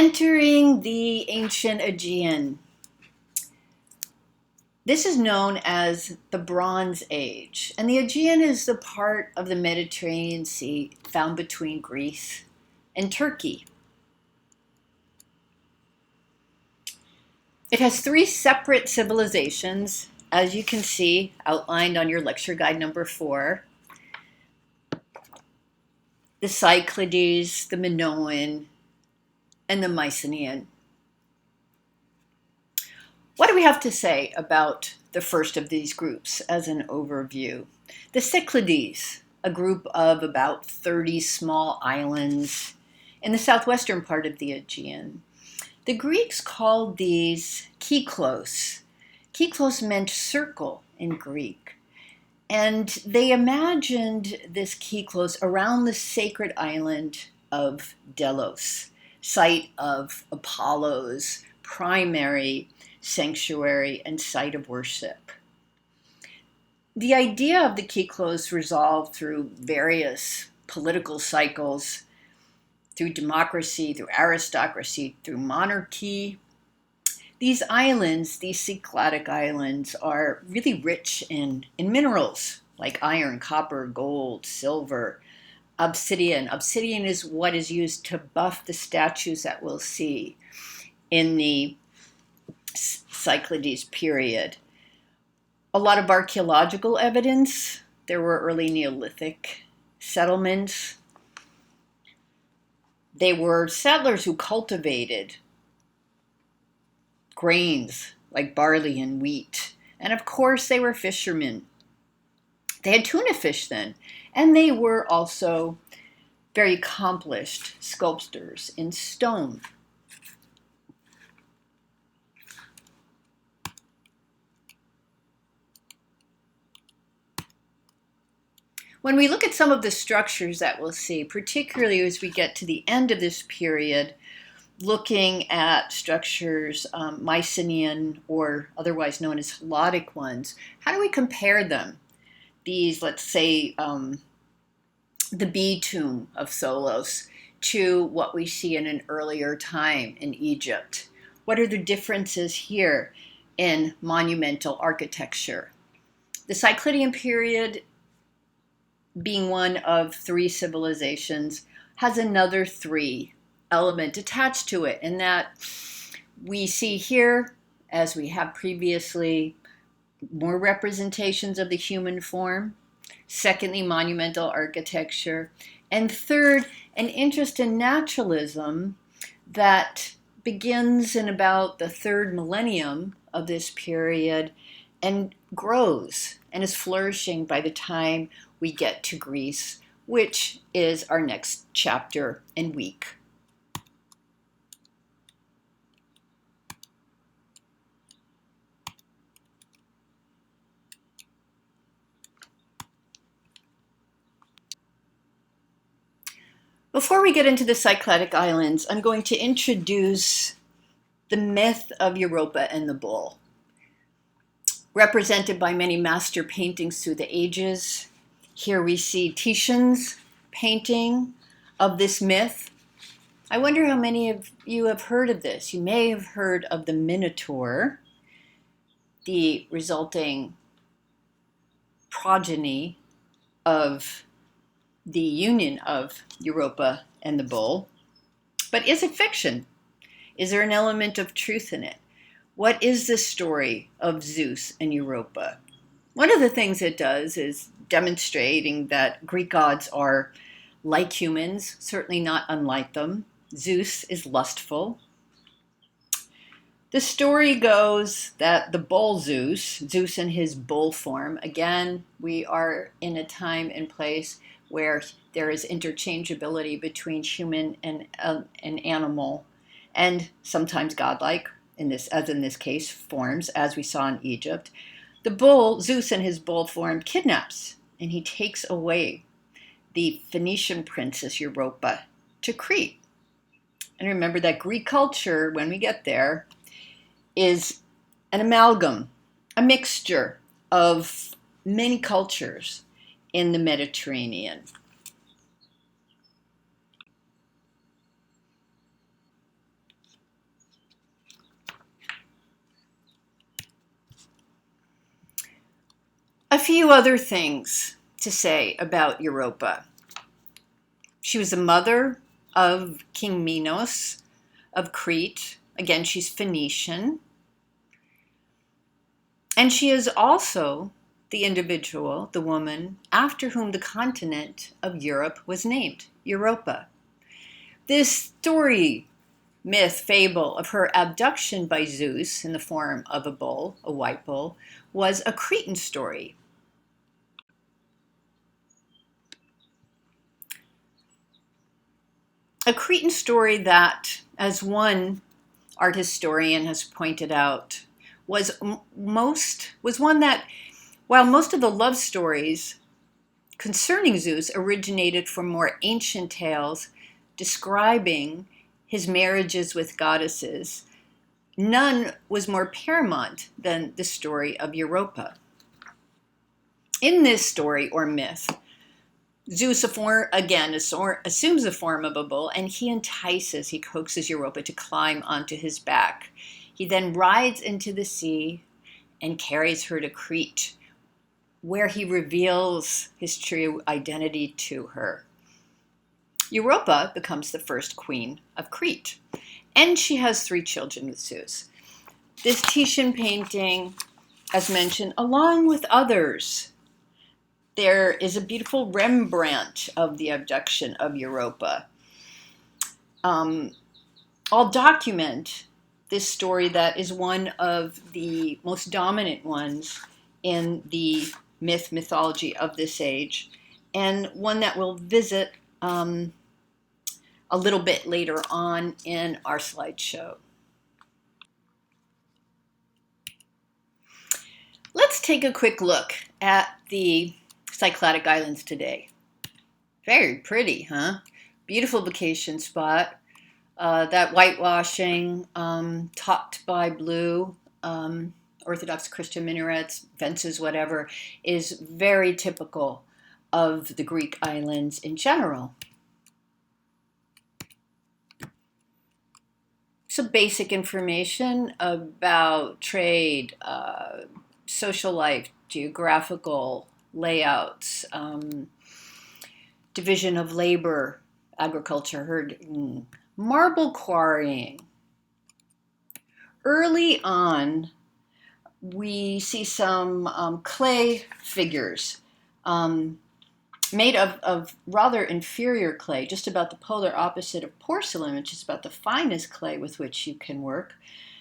Entering the ancient Aegean. This is known as the Bronze Age, and the Aegean is the part of the Mediterranean Sea found between Greece and Turkey. It has three separate civilizations, as you can see outlined on your lecture guide number 4. The Cyclades, the Minoan, and the Mycenaean. What do we have to say about the first of these groups as an overview? The Cyclades, a group of about 30 small islands in the southwestern part of the Aegean. The Greeks called these Kyklos. Kyklos meant circle in Greek. And they imagined this Kyklos around the sacred island of Delos, site of Apollo's primary sanctuary and site of worship. The idea of the Kyklos resolved through various political cycles, through democracy, through aristocracy, through monarchy. These islands, these Cycladic islands, are really rich in minerals like iron, copper, gold, silver, obsidian. Obsidian is what is used to buff the statues that we'll see in the Cyclades period. A lot of archaeological evidence. There were early Neolithic settlements. They were settlers who cultivated grains like barley and wheat. And of course, they were fishermen. They had tuna fish then. And they were also very accomplished sculptors in stone. When we look at some of the structures that we'll see, particularly as we get to the end of this period, looking at structures, Mycenaean or otherwise known as Helladic ones, how do we compare them? These, let's say, the bee tomb of Tholos to what we see in an earlier time in Egypt. What are the differences here in monumental architecture? The Cycladian period, being one of 3 civilizations, has another 3 element attached to it, and that we see here, as we have previously, more representations of the human form. Secondly, monumental architecture. And third, an interest in naturalism that begins in about the 3rd millennium of this period and grows and is flourishing by the time we get to Greece, which is our next chapter and week. Before we get into the Cycladic Islands, I'm going to introduce the myth of Europa and the bull, represented by many master paintings through the ages. Here we see Titian's painting of this myth. I wonder how many of you have heard of this. You may have heard of the Minotaur, the resulting progeny of the union of Europa and the bull. But is it fiction? Is there an element of truth in it? What is the story of Zeus and Europa? One of the things it does is demonstrating that Greek gods are like humans, certainly not unlike them. Zeus is lustful. The story goes that the bull Zeus in his bull form, again, we are in a time and place where there is interchangeability between human and an animal, and sometimes godlike, as in this case, forms, as we saw in Egypt. The bull, Zeus in his bull form, kidnaps, and he takes away the Phoenician princess Europa to Crete. And remember that Greek culture, when we get there, is an amalgam, a mixture of many cultures in the Mediterranean. A few other things to say about Europa. She was the mother of King Minos of Crete. Again, she's Phoenician. And she is also the individual, the woman, after whom the continent of Europe was named, Europa. This story, myth, fable of her abduction by Zeus in the form of a bull, a white bull, was a Cretan story. A Cretan story that, as one art historian has pointed out, was one that, while most of the love stories concerning Zeus originated from more ancient tales describing his marriages with goddesses, none was more paramount than the story of Europa. In this story or myth, Zeus assumes the form of a bull, and he coaxes Europa to climb onto his back. He then rides into the sea and carries her to Crete, where he reveals his true identity to her. Europa becomes the first queen of Crete, and she has 3 children with Zeus. This Titian painting, as mentioned, along with others, there is a beautiful Rembrandt of the abduction of Europa. I'll document this story that is one of the most dominant ones in the mythology of this age, and one that we'll visit a little bit later on in our slideshow. Let's take a quick look at the Cycladic Islands today. Very pretty, huh? Beautiful vacation spot. That whitewashing topped by blue, Orthodox Christian minarets, fences, whatever, is very typical of the Greek islands in general. Some basic information about trade, social life, geographical layouts, division of labor, agriculture, herding, marble quarrying. Early on, we see some clay figures made of rather inferior clay, just about the polar opposite of porcelain, which is about the finest clay with which you can work.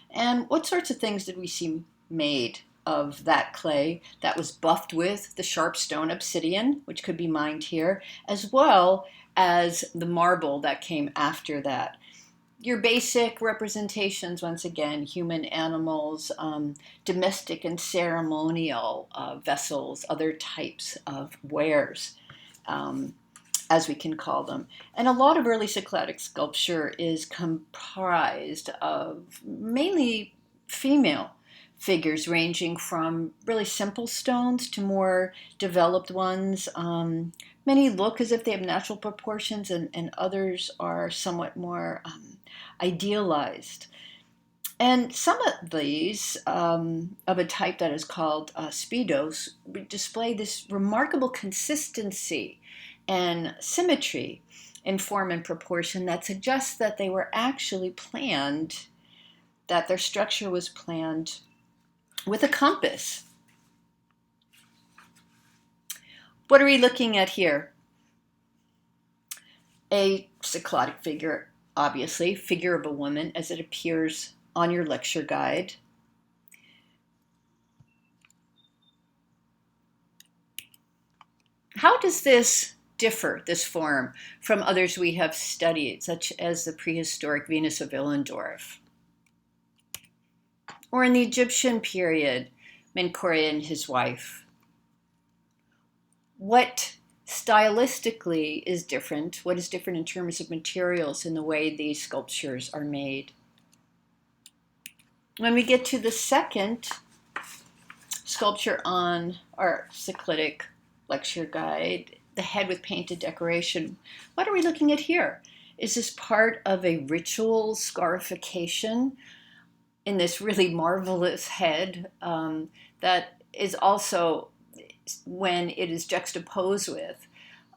And what sorts of things did we see made of that clay that was buffed with the sharp stone obsidian, which could be mined here, as well as the marble that came after that? Your basic representations, once again, human, animals, domestic and ceremonial vessels, other types of wares, as we can call them. And a lot of early Cycladic sculpture is comprised of mainly female figures, ranging from really simple stones to more developed ones. Many look as if they have natural proportions, and others are somewhat more idealized. And some of these, of a type that is called speedos, display this remarkable consistency and symmetry in form and proportion that suggests that they were actually planned, that their structure was planned with a compass. What are we looking at here? A Cycladic figure, obviously, figure of a woman as it appears on your lecture guide. How does this differ, this form, from others we have studied, such as the prehistoric Venus of Willendorf? Or in the Egyptian period, Menkaure and his wife? What stylistically is different? What is different in terms of materials in the way these sculptures are made? When we get to the second sculpture on our Cycladic lecture guide, the head with painted decoration, what are we looking at here? Is this part of a ritual scarification in this really marvelous head that is also when it is juxtaposed with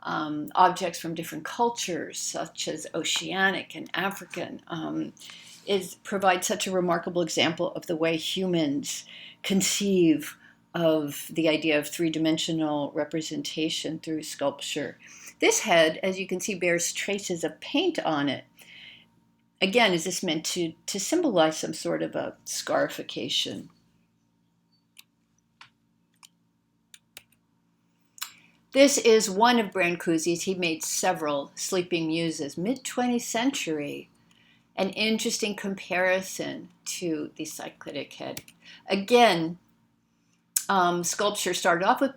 objects from different cultures, such as oceanic and African, provides such a remarkable example of the way humans conceive of the idea of three-dimensional representation through sculpture. This head, as you can see, bears traces of paint on it. Again, is this meant to symbolize some sort of a scarification? This is one of Brancusi's. He made several sleeping muses, mid-20th century. An interesting comparison to the cyclitic head. Again, sculpture started off with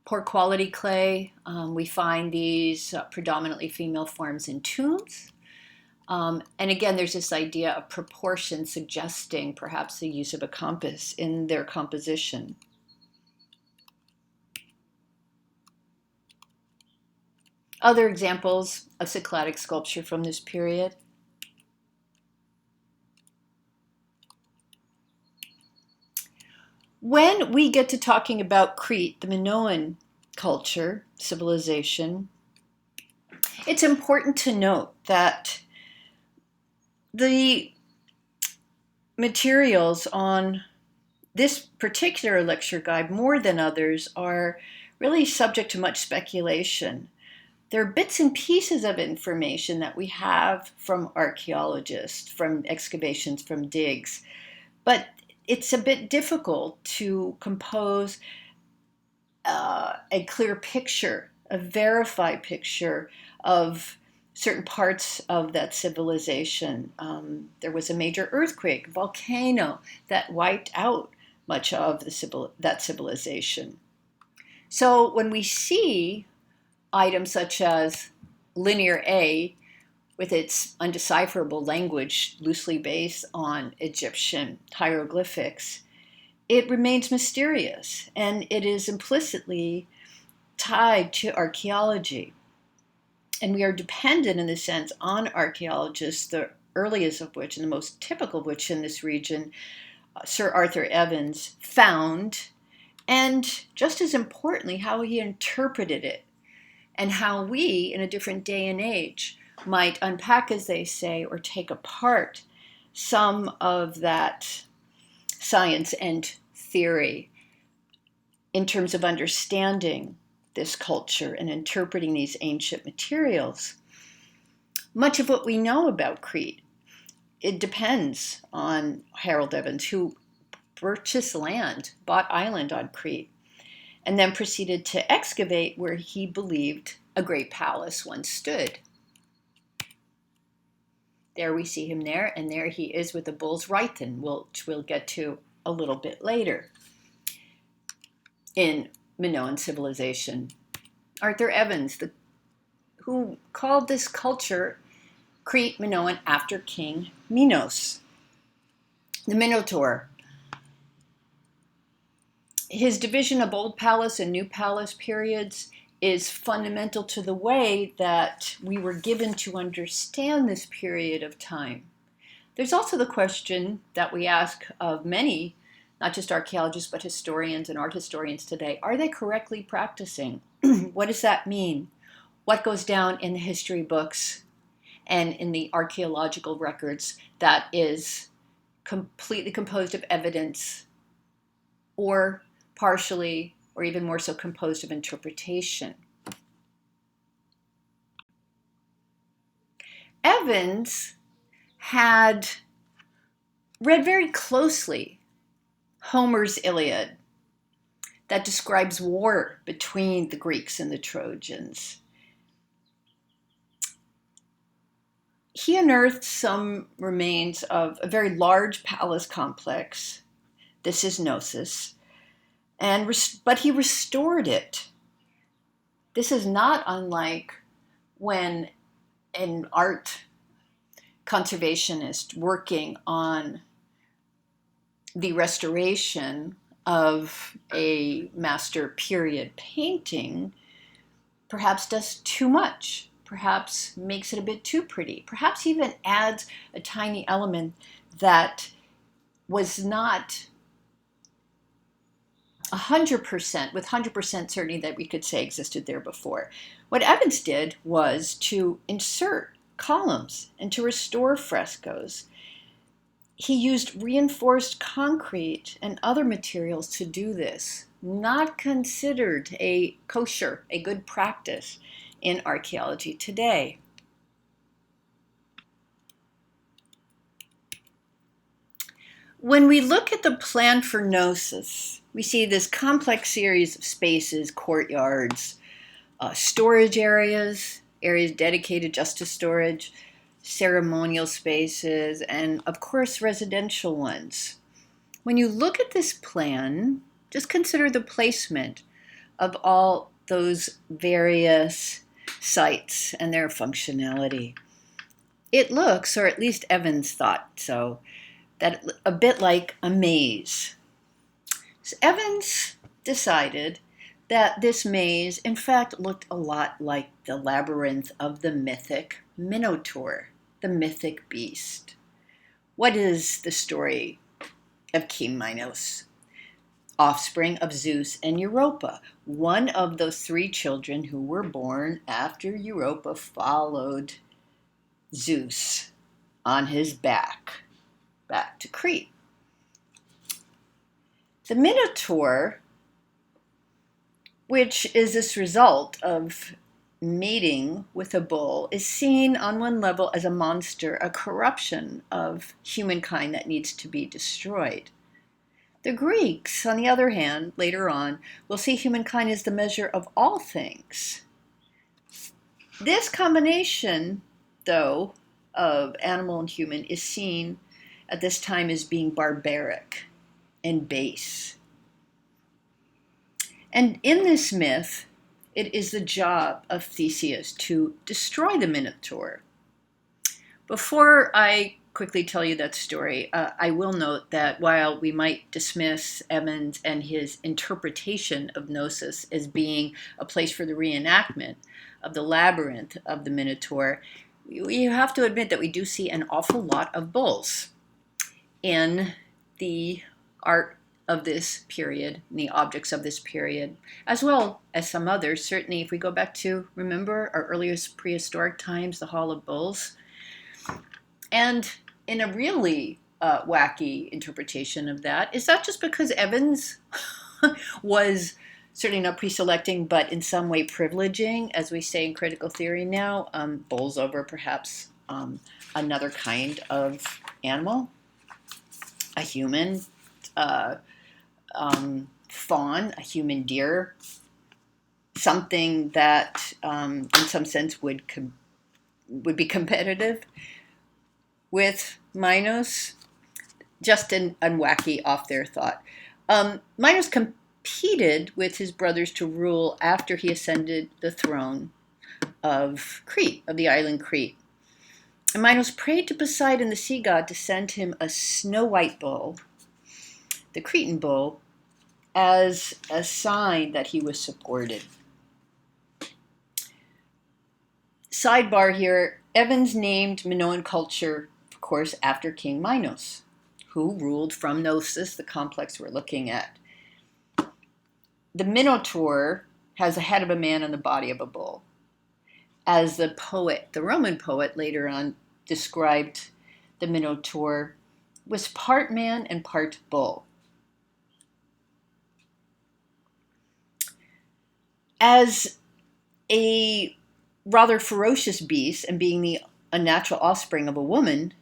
poor quality clay. We find these predominantly female forms in tombs. And again, there's this idea of proportion suggesting perhaps the use of a compass in their composition. Other examples of Cycladic sculpture from this period. When we get to talking about Crete, the Minoan culture, civilization, it's important to note that the materials on this particular lecture guide, more than others, are really subject to much speculation. There are bits and pieces of information that we have from archaeologists, from excavations, from digs, but it's a bit difficult to compose a clear picture, a verified picture of certain parts of that civilization. There was a major earthquake, volcano, that wiped out much of that civilization. So when we see items such as Linear A, with its undecipherable language loosely based on Egyptian hieroglyphics, it remains mysterious, and it is implicitly tied to archaeology. And we are dependent, in a sense, on archaeologists, the earliest of which, and the most typical of which in this region, Sir Arthur Evans, found, and just as importantly, how he interpreted it, and how we, in a different day and age, might unpack, as they say, or take apart some of that science and theory in terms of understanding this culture and interpreting these ancient materials. Much of what we know about Crete, it depends on Harold Evans, who purchased land, bought island on Crete, and then proceeded to excavate where he believed a great palace once stood. There we see him there, and there he is with the bull's Rhythin, which we'll get to a little bit later in Minoan civilization. Arthur Evans, who called this culture Crete Minoan after King Minos, the Minotaur. His division of Old Palace and New Palace periods is fundamental to the way that we were given to understand this period of time. There's also the question that we ask of many, not just archaeologists, but historians and art historians today. Are they correctly practicing? What does that mean? What goes down in the history books and in the archaeological records that is completely composed of evidence, or partially, or even more so, composed of interpretation? Evans had read very closely Homer's Iliad that describes war between the Greeks and the Trojans. He unearthed some remains of a very large palace complex. This is Knossos. But he restored it. This is not unlike when an art conservationist working on the restoration of a master period painting perhaps does too much, perhaps makes it a bit too pretty, perhaps even adds a tiny element that was not 100%, with 100% certainty that we could say existed there before. What Evans did was to insert columns and to restore frescoes. He used reinforced concrete and other materials to do this, not considered a kosher, a good practice in archaeology today. When we look at the plan for Gnosis, we see this complex series of spaces, courtyards, storage areas, areas dedicated just to storage, ceremonial spaces, and of course residential ones. When you look at this plan, just consider the placement of all those various sites and their functionality. It looks, or at least Evans thought so, that a bit like a maze. So Evans decided that this maze, in fact, looked a lot like the labyrinth of the mythic Minotaur, the mythic beast. What is the story of King Minos? Offspring of Zeus and Europa, one of those three children who were born after Europa followed Zeus on his back to Crete. The Minotaur, which is this result of mating with a bull, is seen on one level as a monster, a corruption of humankind that needs to be destroyed. The Greeks, on the other hand, later on, will see humankind as the measure of all things. This combination, though, of animal and human is seen at this time as being barbaric and base. And in this myth, it is the job of Theseus to destroy the Minotaur. Before I quickly tell you that story, I will note that while we might dismiss Evans and his interpretation of Gnosis as being a place for the reenactment of the labyrinth of the Minotaur, you have to admit that we do see an awful lot of bulls in the art of this period, and the objects of this period, as well as some others. Certainly, if we go back to, remember, our earliest prehistoric times, the Hall of Bulls. And in a really wacky interpretation of that, is that just because Evans was certainly not pre-selecting, but in some way privileging, as we say in critical theory now, bulls over perhaps another kind of animal, a human fawn, a human deer, something that in some sense would be competitive with Minos? Just a wacky off their thought. Minos competed with his brothers to rule after he ascended the throne of Crete, of the island Crete. And Minos prayed to Poseidon, the sea god, to send him a snow-white bull, the Cretan bull, as a sign that he was supported. Sidebar here, Evans named Minoan culture, of course, after King Minos, who ruled from Gnosis, the complex we're looking at. The Minotaur has the head of a man and the body of a bull. As the poet, the Roman poet later on described the Minotaur, was part man and part bull. As a rather ferocious beast and being a natural offspring of a woman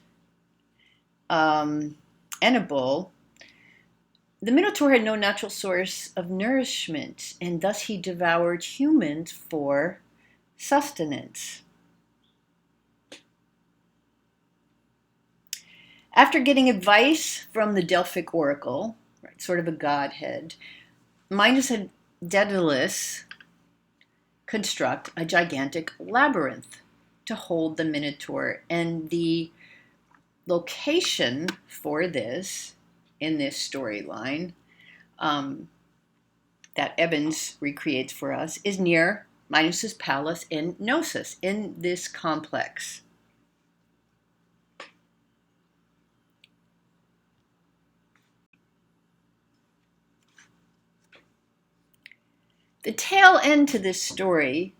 and a bull, the Minotaur had no natural source of nourishment, and thus he devoured humans for sustenance. After getting advice from the Delphic oracle, right, sort of a godhead, Minos had Daedalus construct a gigantic labyrinth to hold the Minotaur, and the location for this in this storyline that Evans recreates for us is near Minos' palace in Gnosis, in this complex. The tail end to this story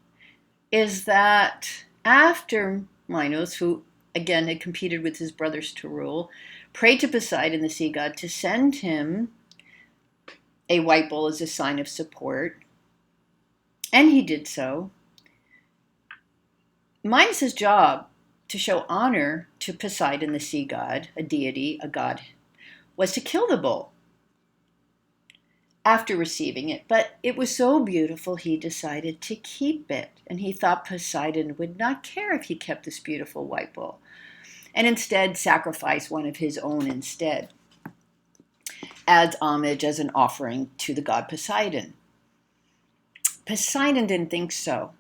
is that after Minos, who again had competed with his brothers to rule, prayed to Poseidon, the sea god, to send him a white bull as a sign of support, and he did so. Minos' job to show honor to Poseidon, the sea god, a deity, a god, was to kill the bull after receiving it. But it was so beautiful, he decided to keep it. And he thought Poseidon would not care if he kept this beautiful white bull, and instead sacrifice one of his own instead, as homage, as an offering to the god Poseidon. Poseidon didn't think so.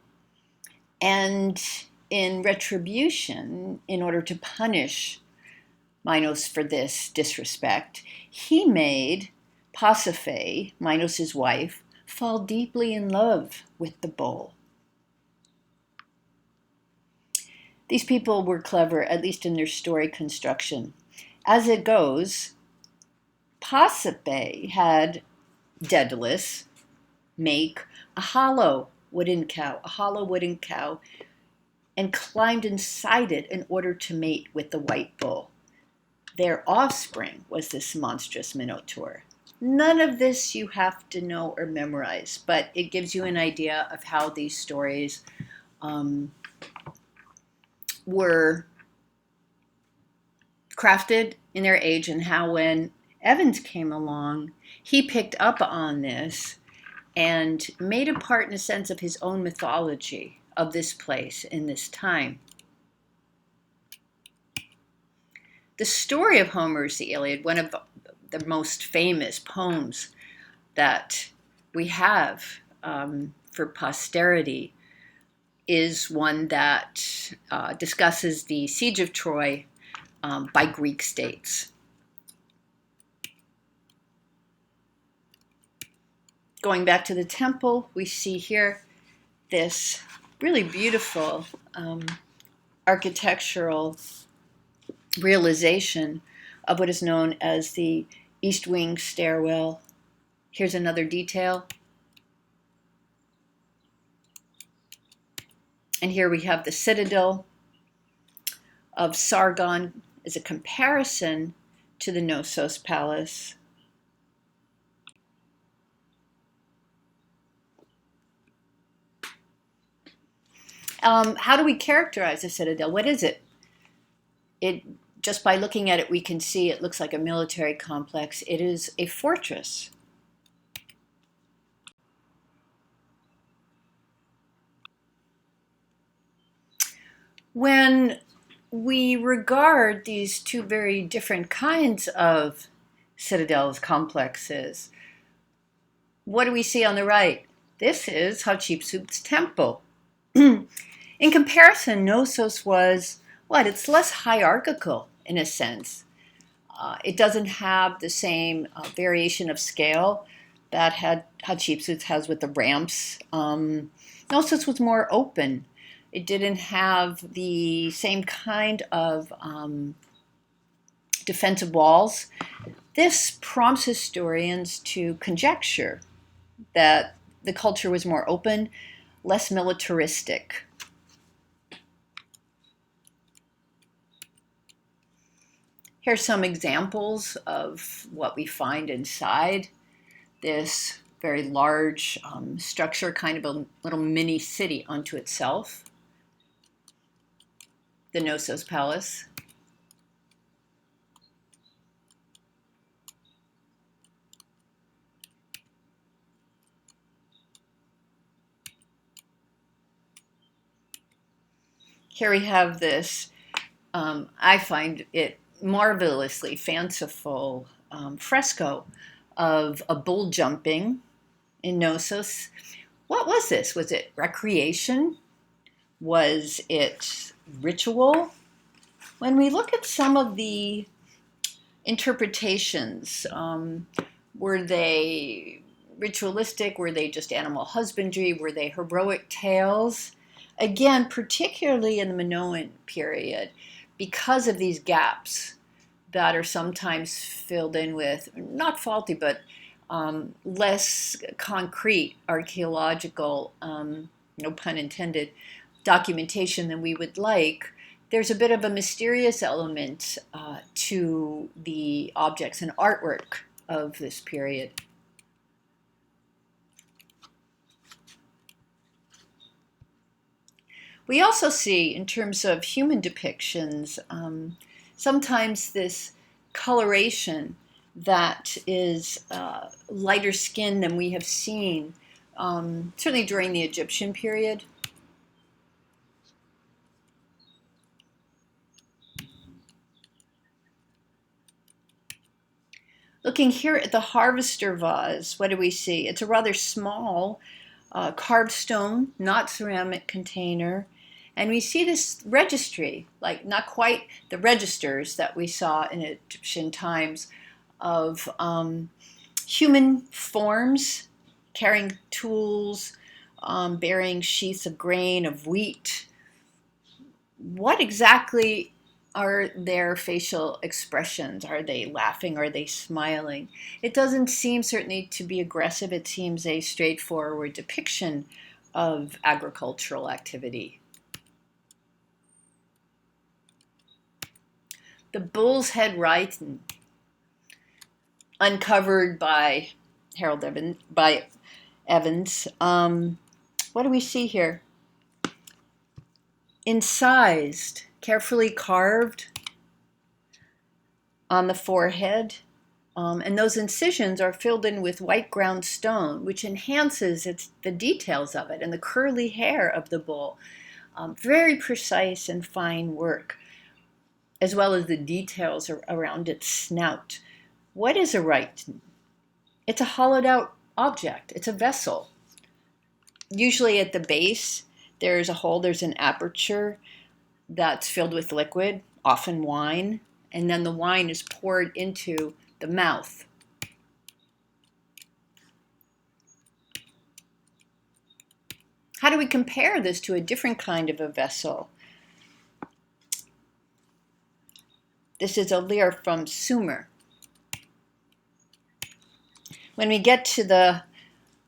And in retribution, in order to punish Minos for this disrespect, he made Pasiphae, Minos' wife, fall deeply in love with the bull. These people were clever, at least in their story construction. As it goes, Pasiphae had Daedalus make a hollow wooden cow, and climbed inside it in order to mate with the white bull. Their offspring was this monstrous minotaur. None of this you have to know or memorize, but it gives you an idea of how these stories were crafted in their age, and how when Evans came along, he picked up on this and made it part, in a sense, of his own mythology of this place in this time. The story of Homer's The Iliad, one of the most famous poems that we have for posterity, is one that discusses the siege of Troy by Greek states. Going back to the temple, we see here this really beautiful architectural realization of what is known as the East Wing stairwell. Here's another detail. And here we have the citadel of Sargon as a comparison to the Knossos Palace. How do we characterize a citadel? What is it? Just by looking at it, we can see it looks like a military complex. It is a fortress. When we regard these two very different kinds of citadels, complexes, what do we see on the right? This is Hatshepsut's temple. In comparison, Knossos was it's less hierarchical in a sense. It doesn't have the same variation of scale that Hatshepsut has with the ramps. Knossos was more open. It didn't have the same kind of defensive walls. This prompts historians to conjecture that the culture was more open, less militaristic. Here's some examples of what we find inside this very large structure, kind of a little mini city unto itself, the Knossos Palace. Here we have this, I find it marvelously fanciful fresco of a bull jumping in Knossos. What was this? Was it recreation? Was it ritual? When we look at some of the interpretations, were they ritualistic? Were they just animal husbandry? Were they heroic tales? Again, particularly in the Minoan period, because of these gaps that are sometimes filled in with, not faulty, but less concrete archaeological, no pun intended, documentation than we would like, there's a bit of a mysterious element to the objects and artwork of this period. We also see, in terms of human depictions, sometimes this coloration that is lighter skin than we have seen, certainly during the Egyptian period. Looking here at the harvester vase, what do we see? It's a rather small carved stone, not ceramic container. And we see this registry, like not quite the registers that we saw in Egyptian times, of human forms carrying tools, bearing sheaths of grain, of wheat. What exactly are their facial expressions? Are they laughing? Are they smiling? It doesn't seem certainly to be aggressive. It seems a straightforward depiction of agricultural activity. The bull's head rhyton, uncovered by Evans. What do we see here? Incised, carefully carved on the forehead, and those incisions are filled in with white ground stone, which enhances the details of it and the curly hair of the bull. Very precise and fine work, as well as the details around its snout. What is a rhyton? It's a hollowed out object. It's a vessel. Usually at the base, there's a hole, there's an aperture that's filled with liquid, often wine, and then the wine is poured into the mouth. How do we compare this to a different kind of a vessel? This is a lyre from Sumer. When we get to the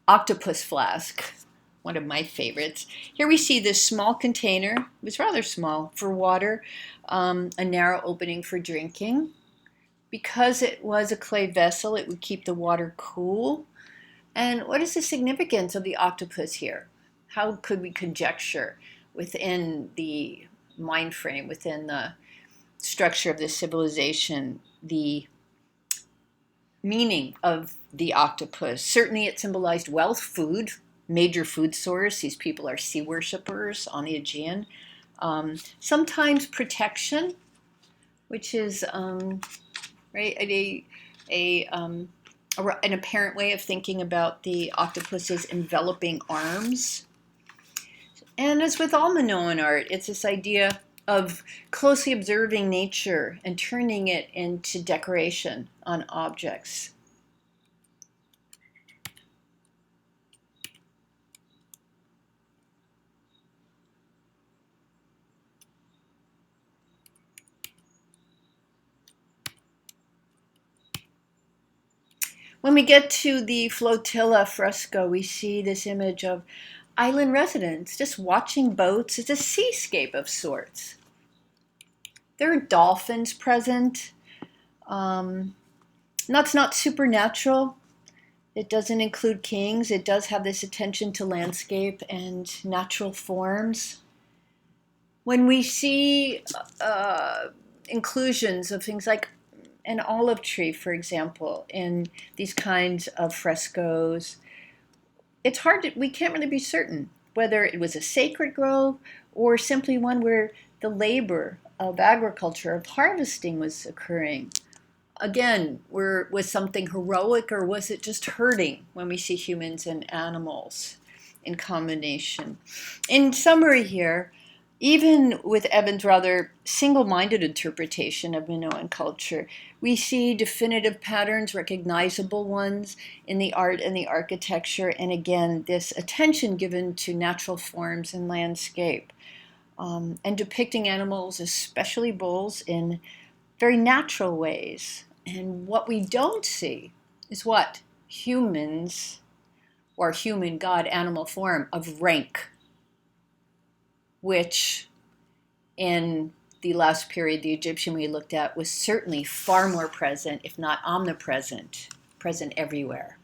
octopus flask, one of my favorites, here we see this small container, it was rather small, for water, a narrow opening for drinking. Because it was a clay vessel, it would keep the water cool. And what is the significance of the octopus here? How could we conjecture within the mind frame, within the structure of this civilization, the meaning of the octopus? Certainly it symbolized wealth, food, major food source. These people are sea worshippers on the Aegean. Sometimes protection, which is right, an apparent way of thinking about the octopus's enveloping arms. And as with all Minoan art, it's this idea of closely observing nature and turning it into decoration on objects. When we get to the flotilla fresco, we see this image of island residents just watching boats. It's a seascape of sorts. There are dolphins present. That's not supernatural. It doesn't include kings. It does have this attention to landscape and natural forms. When we see inclusions of things like an olive tree, for example, in these kinds of frescoes, it's hard we can't really be certain whether it was a sacred grove or simply one where the labor of agriculture, of harvesting, was occurring. Again, was something heroic, or was it just herding when we see humans and animals in combination? In summary here, even with Evans' rather single-minded interpretation of Minoan culture, we see definitive patterns, recognizable ones, in the art and the architecture, and again, this attention given to natural forms and landscape, and depicting animals, especially bulls, in very natural ways. And what we don't see is what? humans or human god animal form of rank, which in the last period, the Egyptian we looked at, was certainly far more present, if not omnipresent, present everywhere.